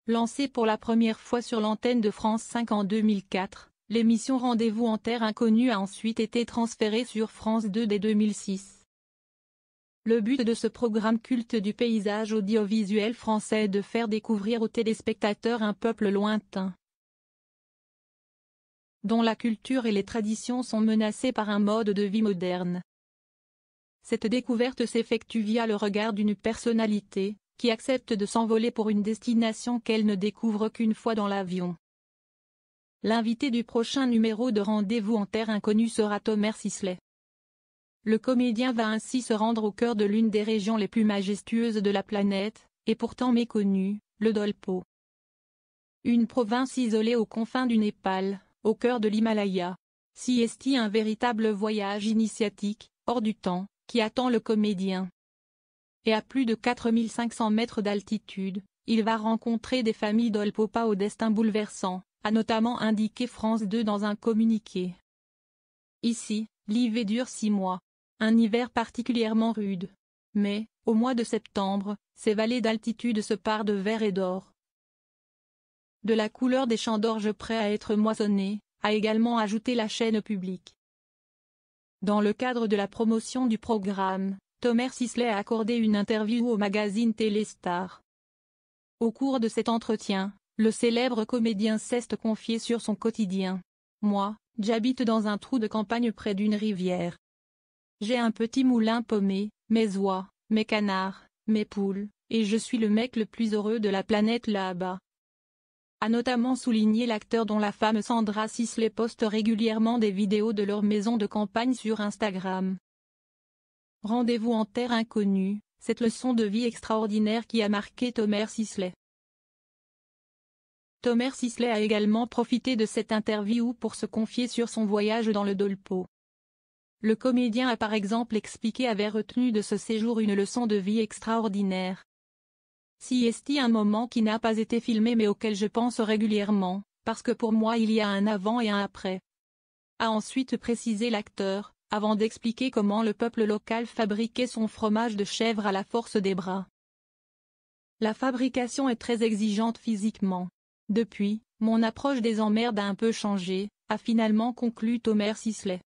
Lancée pour la première fois sur l'antenne de France 5 en 2004, l'émission Rendez-vous en terre inconnue a ensuite été transférée sur France 2 dès 2006. Le but de ce programme culte du paysage audiovisuel français est de faire découvrir aux téléspectateurs un peuple lointain, dont la culture et les traditions sont menacées par un mode de vie moderne. Cette découverte s'effectue via le regard d'une personnalité, qui accepte de s'envoler pour une destination qu'elle ne découvre qu'une fois dans l'avion. L'invité du prochain numéro de Rendez-vous en terre inconnue sera Thomas Sisley. Le comédien va ainsi se rendre au cœur de l'une des régions les plus majestueuses de la planète, et pourtant méconnue, le Dolpo. Une province isolée aux confins du Népal, au cœur de l'Himalaya. Siesti, un véritable voyage initiatique, hors du temps, qui attend le comédien. Et à plus de 4500 mètres d'altitude, il va rencontrer des familles Dolpopa au destin bouleversant, a notamment indiqué France 2 dans un communiqué. Ici, l'hiver dure 6 mois. Un hiver particulièrement rude. Mais, au mois de septembre, ces vallées d'altitude se parent de vert et d'or. De la couleur des champs d'orge prêts à être moissonnés, a également ajouté la chaîne publique. Dans le cadre de la promotion du programme, Thomas Sisley a accordé une interview au magazine Téléstar. Au cours de cet entretien, le célèbre comédien s'est confié sur son quotidien. « Moi, j'habite dans un trou de campagne près d'une rivière. J'ai un petit moulin paumé, mes oies, mes canards, mes poules, et je suis le mec le plus heureux de la planète là-bas. » A notamment souligné l'acteur dont la femme Sandra Sisley poste régulièrement des vidéos de leur maison de campagne sur Instagram. Rendez-vous en terre inconnue, cette leçon de vie extraordinaire qui a marqué Thomas Sisley. Thomas Sisley a également profité de cette interview pour se confier sur son voyage dans le Dolpo. Le comédien a par exemple expliqué avoir retenu de ce séjour une leçon de vie extraordinaire. Siesti, un moment qui n'a pas été filmé mais auquel je pense régulièrement, parce que pour moi il y a un avant et un après. A ensuite précisé l'acteur, avant d'expliquer comment le peuple local fabriquait son fromage de chèvre à la force des bras. La fabrication est très exigeante physiquement. Depuis, mon approche des emmerdes a un peu changé, a finalement conclu Thomas Sisley.